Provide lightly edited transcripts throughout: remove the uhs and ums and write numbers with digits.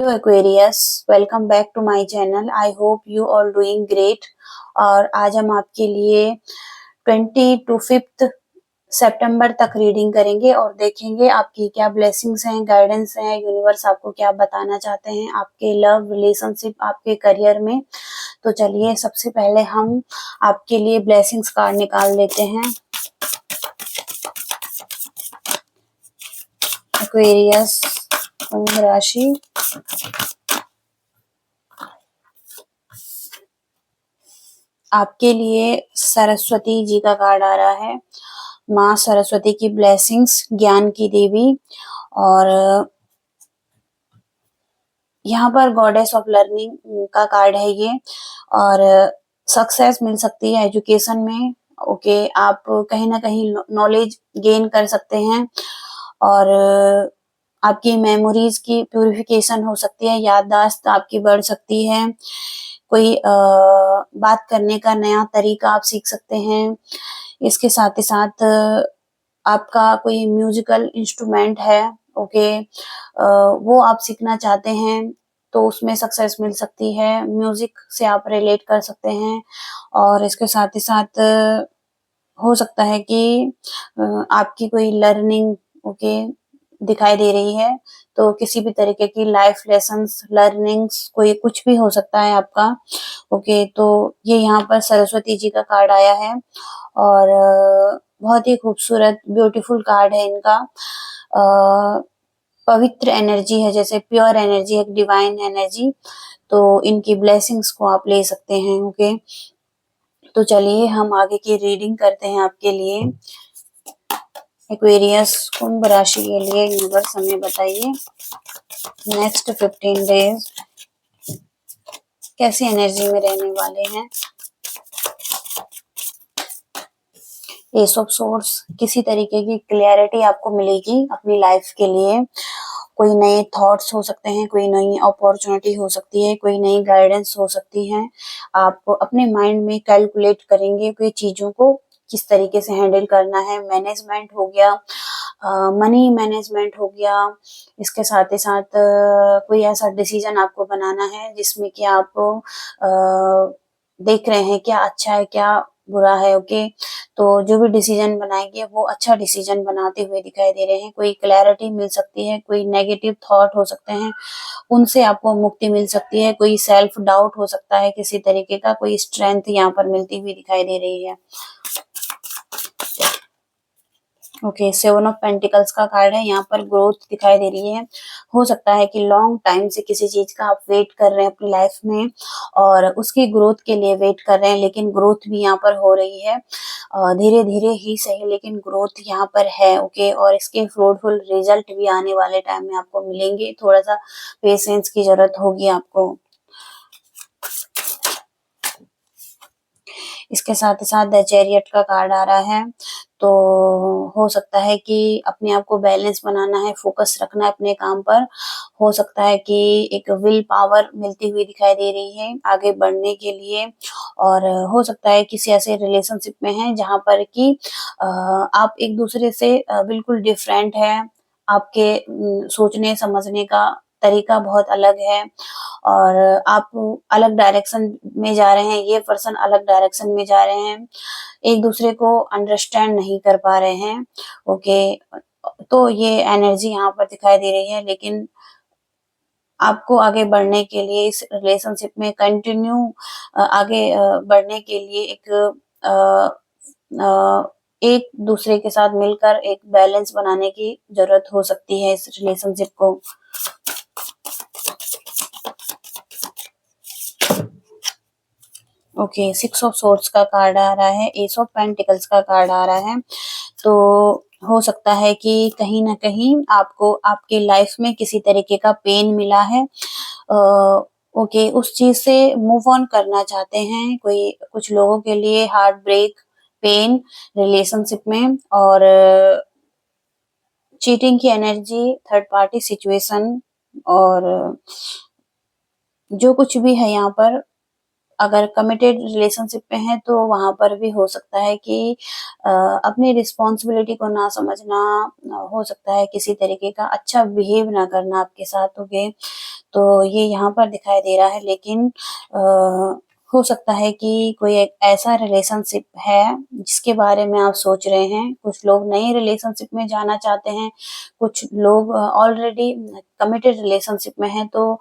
Hello Aquarius, welcome back to my channel. I hope you all doing great. और आज हम आपके लिए 20 to 5 सितंबर तक रीडिंग करेंगे और देखेंगे आपकी क्या ब्लेसिंग्स हैं, गाइडेंस हैं, यूनिवर्स आपको क्या बताना चाहते हैं आपके लव रिलेशनशिप, आपके करियर में। तो चलिए सबसे पहले हम आपके लिए ब्लेसिंग्स कार्ड निकाल लेते हैं। एक्वेरियस कुंभ राशि, आपके लिए सरस्वती जी का कार्ड आ रहा है। माँ सरस्वती की ब्लेसिंग्स, ज्ञान की देवी। और यहाँ पर गॉडेस ऑफ लर्निंग का कार्ड है ये। और सक्सेस मिल सकती है एजुकेशन में। ओके, आप कहीं ना कहीं नॉलेज गेन कर सकते हैं। और आपकी मेमोरीज की प्यूरिफिकेशन हो सकती है, याददाश्त आपकी बढ़ सकती है। कोई बात करने का नया तरीका आप सीख सकते हैं। इसके साथ ही साथ आपका कोई म्यूजिकल इंस्ट्रूमेंट है, ओके, वो आप सीखना चाहते हैं तो उसमें सक्सेस मिल सकती है। म्यूजिक से आप रिलेट कर सकते हैं। और इसके साथ ही साथ हो सकता है कि आपकी कोई लर्निंग, ओके, दिखाई दे रही है। तो किसी भी तरीके की लाइफ लेसन्स, लर्निंग्स, कोई कुछ भी हो सकता है आपका। ओके, तो ये यहाँ पर सरस्वती जी का कार्ड आया है। और बहुत ही खूबसूरत ब्यूटीफुल कार्ड है इनका। पवित्र एनर्जी है, जैसे प्योर एनर्जी, एक डिवाइन एनर्जी। तो इनकी ब्लेसिंग्स को आप ले सकते हैं। ओके, तो चलिए हम आगे की रीडिंग करते हैं आपके लिए। एक्वेरियस कुंभ राशि के लिए यूनिवर्स हमें बताइए नेक्स्ट 15 डेज कैसी एनर्जी में रहने वाले हैं। एस ऑफ सोर्स, किसी तरीके की क्लियरिटी आपको मिलेगी अपनी लाइफ के लिए। कोई नए थॉट्स हो सकते हैं, कोई नई अपॉर्चुनिटी हो सकती है, कोई नई गाइडेंस हो सकती है। आप अपने माइंड में कैलकुलेट करेंगे कि चीजों को किस तरीके से हैंडल करना है। मैनेजमेंट हो गया, मनी मैनेजमेंट हो गया। इसके साथ ही साथ कोई ऐसा डिसीजन आपको बनाना है जिसमें कि आप देख रहे हैं क्या अच्छा है क्या बुरा है। ओके, तो जो भी डिसीजन बनाएंगे वो अच्छा डिसीजन बनाते हुए दिखाई दे रहे हैं। कोई क्लैरिटी मिल सकती है, कोई नेगेटिव थॉट हो सकते हैं, उनसे आपको मुक्ति मिल सकती है। कोई सेल्फ डाउट हो सकता है किसी तरीके का, कोई स्ट्रेंथ यहाँ पर मिलती हुई दिखाई दे रही है। ओके, 7 ऑफ पेंटिकल्स का कार्ड है। यहाँ पर ग्रोथ दिखाई दे रही है। हो सकता है कि लॉन्ग टाइम से किसी चीज का आप वेट कर रहे हैं अपनी लाइफ में और उसकी ग्रोथ के लिए वेट कर रहे हैं, लेकिन ग्रोथ भी यहाँ पर हो रही है। धीरे धीरे ही सही, लेकिन ग्रोथ यहाँ पर है। ओके, और इसके फ्रूटफुल रिजल्ट भी आने वाले टाइम में आपको मिलेंगे। थोड़ा सा पेशेंस की जरूरत होगी आपको। इसके साथ ही साथ द चैरियट का कार्ड आ रहा है। तो हो सकता है कि अपने आप को बैलेंस बनाना है, फोकस रखना है अपने काम पर। हो सकता है कि एक विल पावर मिलती हुई दिखाई दे रही है आगे बढ़ने के लिए। और हो सकता है किसी ऐसे रिलेशनशिप में है जहां पर कि आप एक दूसरे से बिल्कुल डिफरेंट है। आपके सोचने समझने का तरीका बहुत अलग है और आप अलग डायरेक्शन में जा रहे हैं, ये पर्सन अलग डायरेक्शन में जा रहे हैं, एक दूसरे को अंडरस्टैंड नहीं कर पा रहे हैं। ओके, तो ये एनर्जी यहाँ पर दिखाई दे रही है। लेकिन आपको आगे बढ़ने के लिए, इस रिलेशनशिप में कंटिन्यू आगे बढ़ने के लिए एक दूसरे के साथ मिलकर एक बैलेंस बनाने की जरूरत हो सकती है इस रिलेशनशिप को। ओके, 6 ऑफ सोर्ड्स का कार्ड आ रहा है, एस ऑफ पेंटिकल्स का कार्ड आ रहा है। तो हो सकता है कि कहीं ना कहीं आपको आपके लाइफ में किसी तरीके का पेन मिला है। ओके, उस चीज से मूव ऑन करना चाहते हैं। कोई कुछ लोगों के लिए हार्ट ब्रेक, पेन रिलेशनशिप में, और चीटिंग की एनर्जी, थर्ड पार्टी सिचुएशन, और जो कुछ भी है यहाँ पर अगर कमिटेड रिलेशनशिप में है तो वहां पर भी हो सकता है कि अपनी रिस्पॉन्सिबिलिटी को ना समझना, हो सकता है किसी तरीके का अच्छा बिहेव ना करना आपके साथ, ओके। तो ये यहाँ पर दिखाई दे रहा है, लेकिन हो सकता है कि कोई एक ऐसा रिलेशनशिप है जिसके बारे में आप सोच रहे हैं। कुछ लोग नए रिलेशनशिप में जाना चाहते हैं, कुछ लोग ऑलरेडी कमिटेड रिलेशनशिप में हैं, तो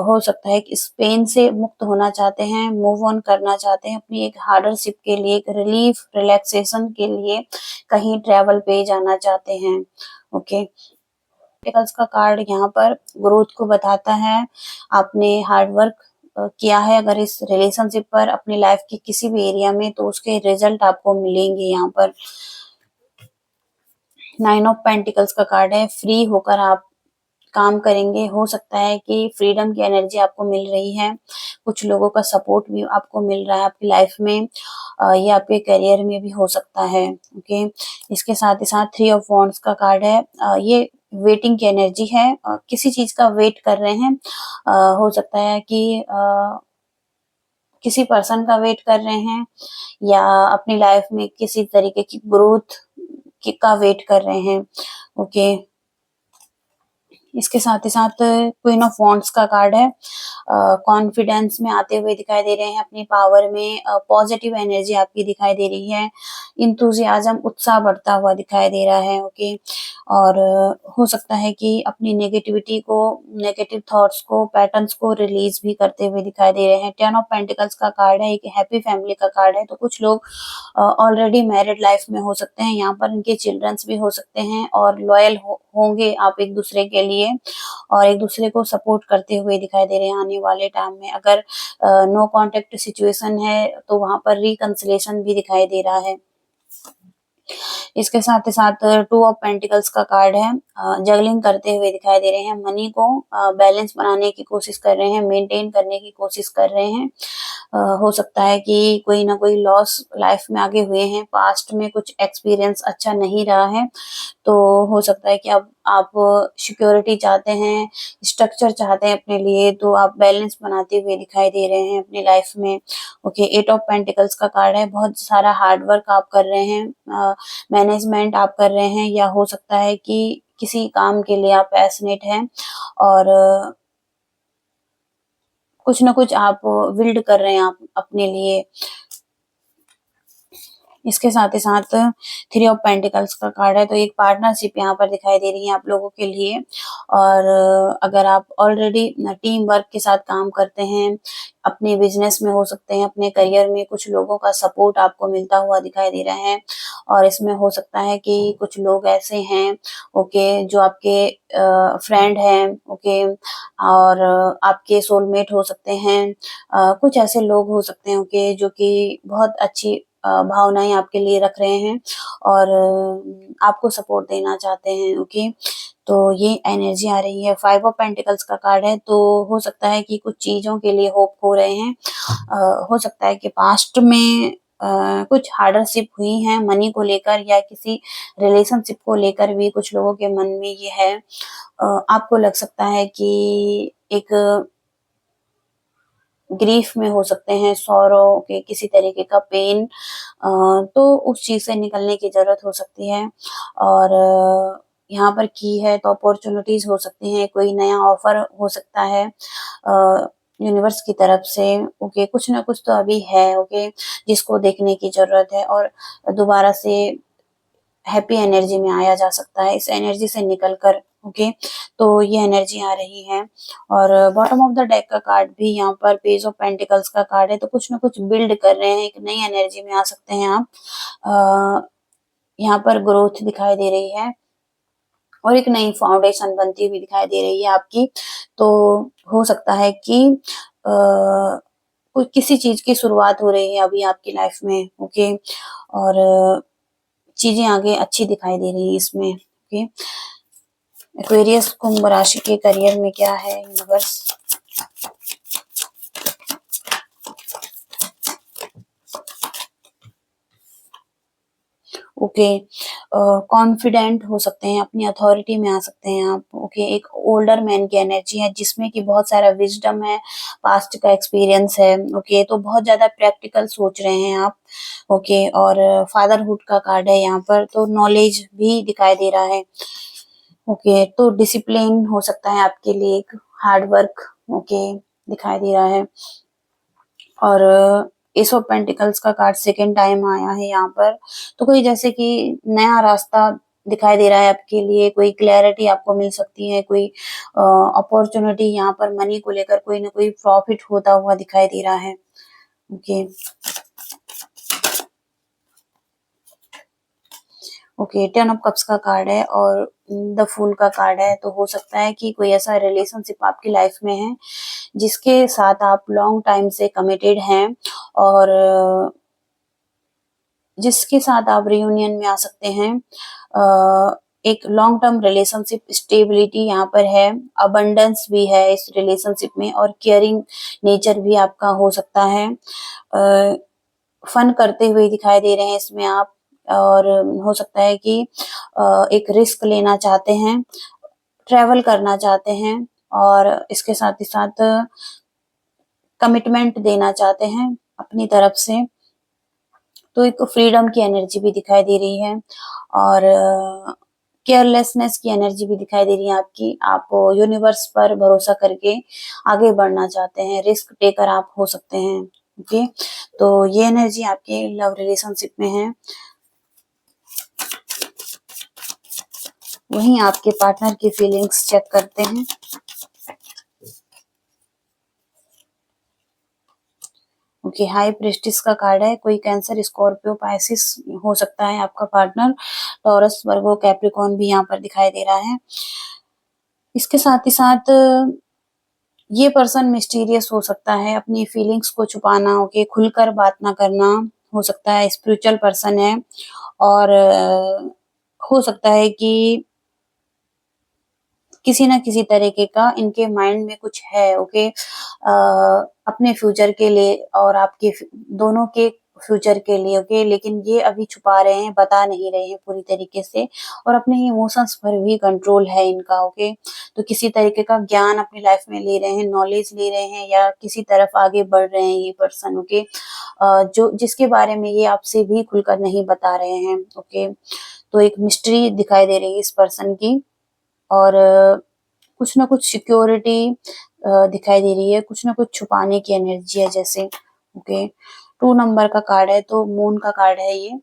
हो सकता है कि इस पेन से मुक्त होना चाहते हैं, मूव ऑन करना चाहते हैं, अपनी एक हार्डरशिप के लिए, एक रिलीफ रिलैक्सेशन के लिए कहीं ट्रैवल पे जाना चाहते हैं, ओके। पेटल्स का कार्ड यहाँ पर ग्रोथ को बताता है। आपने हार्ड वर्क किया है अगर इस रिलेशनशिप पर, अपनी लाइफ के किसी भी एरिया में, तो उसके रिजल्ट आपको मिलेंगे। यहाँ पर 9 ऑफ पेंटिकल्स का कार्ड है। फ्री होकर आप काम करेंगे। हो सकता है कि फ्रीडम की एनर्जी आपको मिल रही है, कुछ लोगों का सपोर्ट भी आपको मिल रहा है आपकी लाइफ में, ये आपके करियर में भी हो सकता है, ओके। इसके साथ ही साथ 3 ऑफ वॉन्ड्स का कार्ड है। ये वेटिंग की एनर्जी है, किसी चीज का वेट कर रहे हैं। हो सकता है कि किसी पर्सन का वेट कर रहे हैं, या अपनी लाइफ में किसी तरीके की ग्रोथ का वेट कर रहे हैं, ओके। इसके साथ ही साथ क्वीन ऑफ वॉन्ड्स का कार्ड है। कॉन्फिडेंस में आते हुए दिखाई दे रहे हैं, अपनी पावर में पॉजिटिव एनर्जी आपकी दिखाई दे रही है, इंतुजियाज्म, उत्साह बढ़ता हुआ दिखाई दे रहा है, ओके। और हो सकता है कि अपनी नेगेटिविटी को, नेगेटिव थॉट्स को, पैटर्न्स को रिलीज भी करते हुए दिखाई दे रहे हैं। 10 ऑफ पेंटिकल्स का कार्ड है, एक हैप्पी फैमिली का कार्ड है। तो कुछ लोग ऑलरेडी मैरिड लाइफ में हो सकते हैं, यहाँ पर इनके चिल्ड्रंस भी हो सकते हैं, और लॉयल होंगे आप एक दूसरे के लिए, और एक दूसरे को सपोर्ट करते हुए दिखाई दे रहे हैं आने वाले टाइम में। अगर नो कांटेक्ट सिचुएशन है तो वहां पर रिकंसिलेशन भी दिखाई दे रहा है। इसके साथ ही साथ 2 ऑफ पेंटिकल्स का कार्ड है। जगलिंग करते हुए दिखाई दे रहे हैं, मनी को बैलेंस बनाने की कोशिश कर रहे हैं, मेंटेन करने की कोशिश कर रहे हैं। हो सकता है कि कोई ना कोई लॉस लाइफ में आगे हुए हैं, पास्ट में कुछ एक्सपीरियंस अच्छा नहीं रहा है, तो हो सकता है कि अब आप सिक्योरिटी चाहते हैं, स्ट्रक्चर चाहते हैं अपने लिए, तो आप बैलेंस बनाते हुए दिखाई दे रहे हैं अपनी लाइफ में, ओके। 8 ऑफ पेंटिकल्स का कार्ड है। बहुत सारा हार्ड वर्क आप कर रहे हैं, मैनेजमेंट आप कर रहे हैं, या हो सकता है कि किसी काम के लिए आप पैशनेट हैं, और कुछ ना कुछ आप बिल्ड कर रहे हैं आप अपने लिए। इसके साथ ही साथ 3 ऑफ पेंटिकल्स का कार्ड है, तो एक पार्टनरशिप यहाँ पर दिखाई दे रही है आप लोगों के लिए। और अगर आप ऑलरेडी टीम वर्क के साथ काम करते हैं, अपने बिजनेस में हो सकते हैं, अपने करियर में, कुछ लोगों का सपोर्ट आपको मिलता हुआ दिखाई दे रहा है। और इसमें हो सकता है कि कुछ लोग ऐसे हैं, ओके, जो आपके फ्रेंड हैं, ओके, और आपके सोलमेट हो सकते हैं। कुछ ऐसे लोग हो सकते हैं, ओके, जो कि बहुत अच्छी भावनाएं आपके लिए रख रहे हैं, और आपको सपोर्ट देना चाहते हैं, ओके। तो ये एनर्जी आ रही है। 5 ऑफ पेंटिकल्स का कार्ड है, तो हो सकता है कि कुछ चीजों के लिए होप हो रहे हैं। हो सकता है कि पास्ट में कुछ हार्डरशिप हुई है मनी को लेकर, या किसी रिलेशनशिप को लेकर भी कुछ लोगों के मन में ये है। आपको लग सकता है कि एक ग्रीफ में हो सकते हैं, सौरों के किसी तरीके का पेन, तो उस चीज से निकलने की जरूरत हो सकती है। और यहाँ पर की है तो अपॉर्चुनिटीज हो सकती हैं, कोई नया ऑफर हो सकता है यूनिवर्स की तरफ से, ओके। कुछ ना कुछ तो अभी है, ओके, जिसको देखने की जरूरत है, और दोबारा से हैप्पी एनर्जी में आया जा सकता है, इस एनर्जी से निकलकर, ओके। तो ये एनर्जी आ रही है। और बॉटम ऑफ द डेक का कार्ड भी यहाँ पर पेज ऑफ पेंटिकल्स का कार्ड है, तो कुछ ना कुछ बिल्ड कर रहे हैं, एक नई एनर्जी में आ सकते हैं आप। यहाँ पर ग्रोथ दिखाई दे रही है, और एक नई फाउंडेशन बनती हुई दिखाई दे रही है आपकी। तो हो सकता है कि कोई किसी चीज की शुरुआत हो रही है अभी आपकी लाइफ में, ओके। और चीजें आगे अच्छी दिखाई दे रही है इसमें, ओके। एक्वेरियस कुंभ राशि के करियर में क्या है यूनिवर्स? ओके। कॉन्फिडेंट हो सकते हैं, अपनी अथॉरिटी में आ सकते हैं आप। ओके, एक ओल्डर मैन की एनर्जी है जिसमें कि बहुत सारा विजडम है, पास्ट का एक्सपीरियंस है। ओके, तो बहुत ज्यादा प्रैक्टिकल सोच रहे हैं आप। ओके, और फादरहुड का कार्ड है यहाँ पर, तो नॉलेज भी दिखाई दे रहा है। ओके, तो डिसिप्लिन हो सकता है आपके लिए, एक हार्ड वर्क ओके दिखाई दे रहा है। और एस ऑफ पेंटिकल्स का कार्ड सेकेंड टाइम आया है यहाँ पर, तो कोई जैसे कि नया रास्ता दिखाई दे रहा है आपके लिए, कोई क्लैरिटी आपको मिल सकती है, कोई अपॉर्चुनिटी यहाँ पर मनी को लेकर कोई ना कोई प्रॉफिट होता हुआ दिखाई दे रहा है। Okay okay, ten of cups का कार्ड है और द फूल का कार्ड है, तो हो सकता है कि कोई ऐसा रिलेशनशिप आपकी लाइफ में है जिसके साथ आप लॉन्ग टाइम से कमिटेड हैं, और जिसके साथ आप रियूनियन में आ सकते हैं। एक लॉन्ग टर्म रिलेशनशिप स्टेबिलिटी यहाँ पर है, अबंडेंस भी है इस रिलेशनशिप में, और केयरिंग नेचर भी आपका हो सकता है। फन करते हुए दिखाई दे रहे हैं इसमें आप, और हो सकता है कि एक रिस्क लेना चाहते हैं, ट्रेवल करना चाहते हैं, और इसके साथ ही साथ कमिटमेंट देना चाहते हैं अपनी तरफ से। तो एक फ्रीडम की एनर्जी भी दिखाई दे रही है, और केयरलेसनेस की एनर्जी भी दिखाई दे रही है आपकी। आप यूनिवर्स पर भरोसा करके आगे बढ़ना चाहते हैं, रिस्क टेकर आप हो सकते हैं। ओके, तो ये एनर्जी आपके लव रिलेशनशिप में है। वहीं आपके पार्टनर की फीलिंग्स चेक करते हैं। ओके, हाई प्रेस्टिस का कार्ड है, कोई कैंसर, स्कॉर्पियो, पाइसिस हो सकता है आपका पार्टनर, टॉरस, वर्गो, कैप्रिकॉर्न भी यहाँ पर दिखाई दे रहा है। इसके साथ ही साथ ये पर्सन मिस्टीरियस हो सकता है, अपनी फीलिंग्स को छुपाना, ओके, खुलकर बात ना करना हो सकता है, स्पिरिचुअल पर्सन है, और हो सकता है कि किसी ना किसी तरीके का इनके माइंड में कुछ है। ओके, अपने फ्यूचर के लिए और आपके दोनों के फ्यूचर के लिए। ओके, लेकिन ये अभी छुपा रहे हैं, बता नहीं रहे हैं पूरी तरीके से, और अपने इमोशंस पर भी कंट्रोल है इनका। ओके, तो किसी तरीके का ज्ञान अपनी लाइफ में ले रहे हैं, नॉलेज ले रहे हैं, या किसी तरफ आगे बढ़ रहे हैं ये पर्सन। ओके, जो जिसके बारे में ये आपसे भी खुलकर नहीं बता रहे हैं। ओके, तो एक मिस्ट्री दिखाई दे रही है इस पर्सन की, और कुछ ना कुछ सिक्योरिटी दिखाई दे रही है, कुछ ना कुछ छुपाने की एनर्जी है जैसे। ओके, 2 नंबर का कार्ड है, तो मून का कार्ड है ये।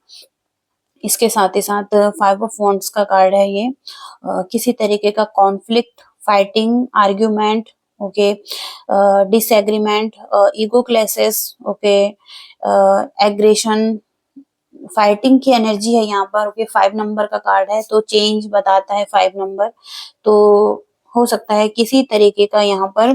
इसके साथ ही साथ 5 ऑफ वॉन्ड्स का कार्ड है ये। किसी तरीके का conflict, fighting, argument, okay, disagreement, ego clashes, okay, aggression, fighting की एनर्जी है यहाँ पर। ओके, 5 नंबर का कार्ड है, तो चेंज बताता है 5 नंबर, तो हो सकता है किसी तरीके का यहाँ पर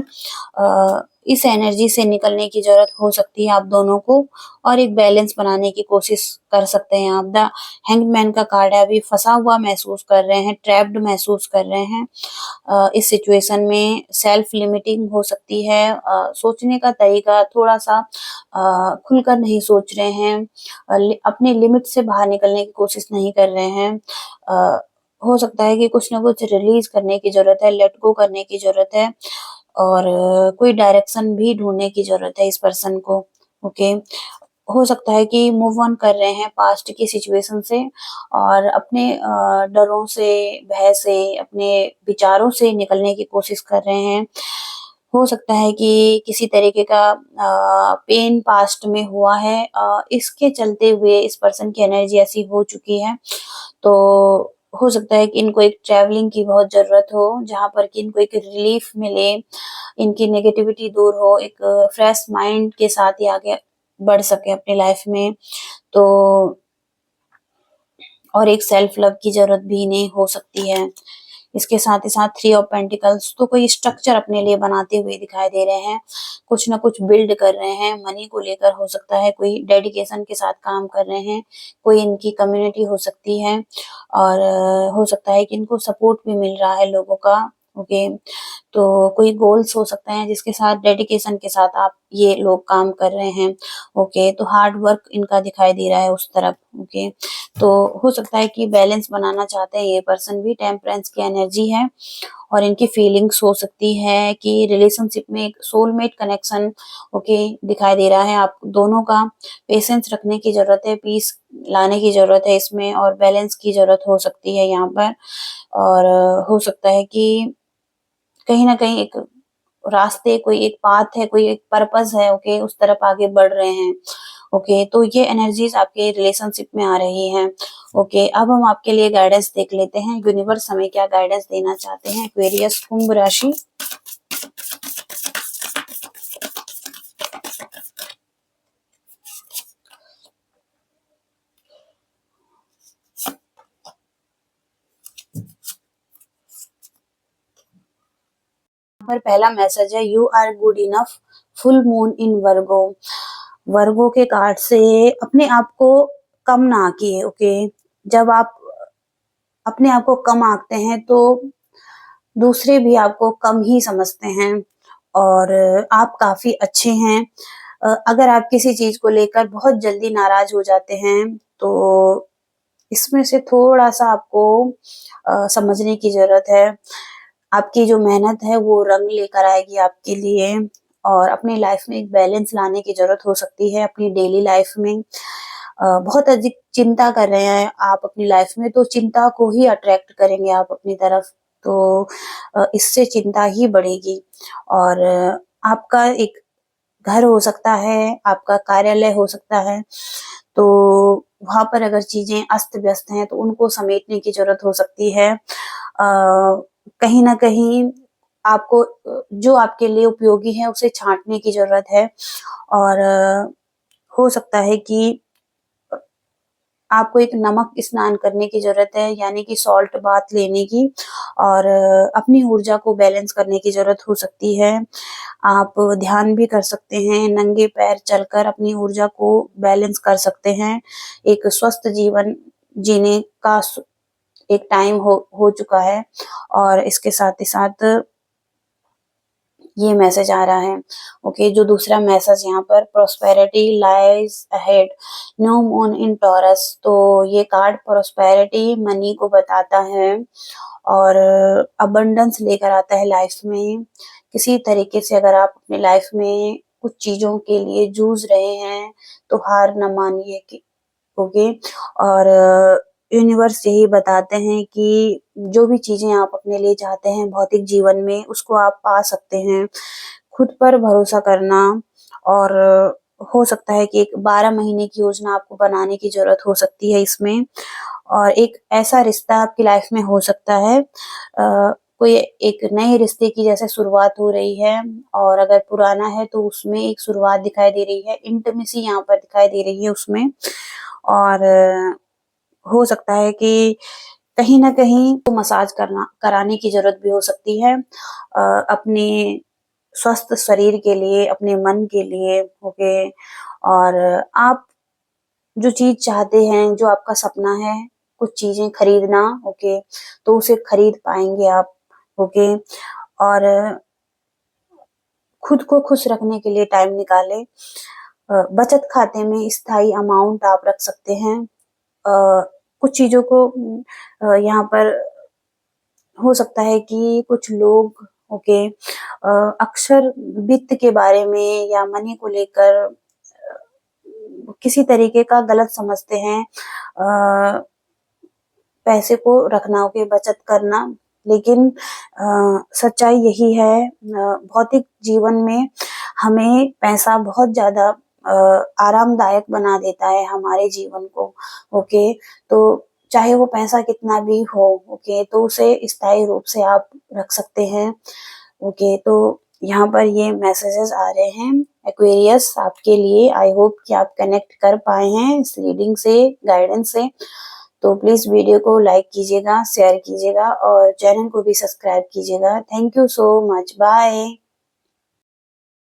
इस एनर्जी से निकलने की जरूरत हो सकती है आप दोनों को, और एक बैलेंस बनाने की कोशिश कर सकते हैं आप। द हैंग्ड मैन का कार्ड है, अभी फंसा हुआ महसूस कर रहे हैं, ट्रैप्ड महसूस कर रहे हैं इस सिचुएशन में। सेल्फ लिमिटिंग हो सकती है, सोचने का तरीका थोड़ा सा खुलकर नहीं सोच रहे हैं, अपने लिमिट से बाहर निकलने की कोशिश नहीं कर रहे हैं। हो सकता है कि कुछ ना कुछ रिलीज करने की जरूरत है, लेट गो करने की जरूरत है, और कोई डायरेक्शन भी ढूंढने की जरूरत है इस पर्सन को। ओके, हो सकता है कि मूव ऑन कर रहे हैं पास्ट की सिचुएशन से, और अपने डरों से, भय से, अपने विचारों से निकलने की कोशिश कर रहे हैं। हो सकता है कि किसी तरीके का पेन पास्ट में हुआ है, इसके चलते हुए इस पर्सन की एनर्जी ऐसी हो चुकी है, तो हो सकता है कि इनको एक ट्रैवलिंग की बहुत जरूरत हो, जहाँ पर कि इनको एक रिलीफ मिले, इनकी नेगेटिविटी दूर हो, एक फ्रेश माइंड के साथ ही आगे बढ़ सके अपनी लाइफ में। तो और एक सेल्फ लव की जरूरत भी इन्हें हो सकती है। इसके साथ ही साथ 3 ऑफ पेंटिकल्स, तो कोई स्ट्रक्चर अपने लिए बनाते हुए दिखाई दे रहे हैं, कुछ ना कुछ बिल्ड कर रहे हैं, मनी को लेकर हो सकता है, कोई डेडिकेशन के साथ काम कर रहे हैं, कोई इनकी कम्युनिटी हो सकती है, और हो सकता है कि इनको सपोर्ट भी मिल रहा है लोगों का। ओके, तो कोई गोल्स हो सकते हैं जिसके साथ डेडिकेशन के साथ आप ये लोग काम कर रहे हैं। ओके, तो हार्ड वर्क इनका दिखाई दे रहा है उस तरफ। ओके, तो हो सकता है कि बैलेंस बनाना चाहते हैं ये पर्सन भी। टेम्परेंस की एनर्जी है और इनकी फीलिंग्स हो सकती है कि रिलेशनशिप में एक सोलमेट कनेक्शन ओके दिखाई दे रहा है। आप दोनों का पेशेंस रखने की जरूरत है, पीस लाने की जरूरत है इसमें, और बैलेंस की जरूरत हो सकती है यहाँ पर। और हो सकता है कि कहीं न कहीं एक रास्ते, कोई एक पाथ है, कोई एक पर्पस है, ओके, उस तरफ आगे बढ़ रहे हैं। ओके, तो ये एनर्जीज आपके रिलेशनशिप में आ रही हैं। ओके, अब हम आपके लिए गाइडेंस देख लेते हैं। यूनिवर्स हमें क्या गाइडेंस देना चाहते हैं। एक्वेरियस कुंभ राशि। पर पहला मैसेज है, you are good enough. Full moon in Virgo. Virgo के कार्ड से अपने आप को कम ना आंकिए। ओके, जब आप अपने आप को कम आंकते हैं तो दूसरे भी आपको कम ही समझते हैं, और आप काफी अच्छे हैं। अगर आप किसी चीज को लेकर बहुत जल्दी नाराज हो जाते हैं तो इसमें से थोड़ा सा आपको समझने की जरूरत है। आपकी जो मेहनत है वो रंग लेकर आएगी आपके लिए, और अपनी लाइफ में एक बैलेंस लाने की जरूरत हो सकती है अपनी डेली लाइफ में। बहुत अधिक चिंता कर रहे हैं आप अपनी लाइफ में, तो चिंता को ही अट्रैक्ट करेंगे आप अपनी तरफ, तो इससे चिंता ही बढ़ेगी। और आपका एक घर हो सकता है, आपका कार्यालय हो सकता है, तो वहां पर अगर चीजें अस्त व्यस्त हैं तो उनको समेटने की जरूरत हो सकती है। कहीं ना कहीं आपको जो आपके लिए उपयोगी है उसे छांटने की जरूरत है। और हो सकता है कि आपको एक नमक स्नान करने की जरूरत है, यानी कि सॉल्ट बाथ लेने की, और अपनी ऊर्जा को बैलेंस करने की जरूरत हो सकती है। आप ध्यान भी कर सकते हैं, नंगे पैर चलकर अपनी ऊर्जा को बैलेंस कर सकते हैं। एक स्वस्थ जीवन जीने का एक टाइम हो चुका है। और इसके साथ ही साथ ये मैसेज आ रहा है। ओके, जो दूसरा मैसेज यहाँ पर, prosperity lies ahead, new moon in taurus. तो ये कार्ड प्रोस्पेरिटी, मनी को बताता है और अबंडेंस लेकर आता है लाइफ में। किसी तरीके से अगर आप अपनी लाइफ में कुछ चीजों के लिए जूझ रहे हैं तो हार न मानिए कि ओके। और यूनिवर्स यही बताते हैं कि जो भी चीजें आप अपने लिए चाहते हैं भौतिक जीवन में, उसको आप पा सकते हैं। खुद पर भरोसा करना, और हो सकता है कि एक 12 महीने की योजना आपको बनाने की जरूरत हो सकती है इसमें। और एक ऐसा रिश्ता आपकी लाइफ में हो सकता है, कोई एक नए रिश्ते की जैसे शुरुआत हो रही है, और अगर पुराना है तो उसमें एक शुरुआत दिखाई दे रही है। इंटिमेसी यहाँ पर दिखाई दे रही है उसमें। और हो सकता है कि कहीं न कहीं तो मसाज कराने की ज़रूरत भी हो सकती है, अपने स्वस्थ शरीर के लिए, अपने मन के लिए, ओके। और आप जो चीज़ चाहते हैं, जो आपका सपना है, कुछ चीज़ें खरीदना, ओके, तो उसे खरीद पाएँगे आप, ओके। और खुद को खुश रखने के लिए टाइम निकालें। बचत खाते में स्थायी अमाउंट आप रख सकते हैं। कुछ चीज़ों को यहाँ पर हो सकता है कि कुछ लोग ओके अक्सर वित्त के बारे में या मनी को लेकर किसी तरीके का गलत समझते हैं। पैसे को रखना, ओके, बचत करना, लेकिन सच्चाई यही है, भौतिक जीवन में हमें पैसा बहुत ज़्यादा आरामदायक बना देता है हमारे जीवन को, ओके। तो चाहे वो पैसा कितना भी हो, ओके, तो उसे स्थायी रूप से आप रख सकते हैं, ओके। तो यहाँ पर ये मैसेजेस आ रहे हैं एक्वेरियस आपके लिए। आई होप कि आप कनेक्ट कर पाए हैं इस रीडिंग से, गाइडेंस से। तो प्लीज़ वीडियो को लाइक कीजिएगा, शेयर कीजिएगा और चैनल को भी सब्सक्राइब कीजिएगा। Thank you so much. Bye.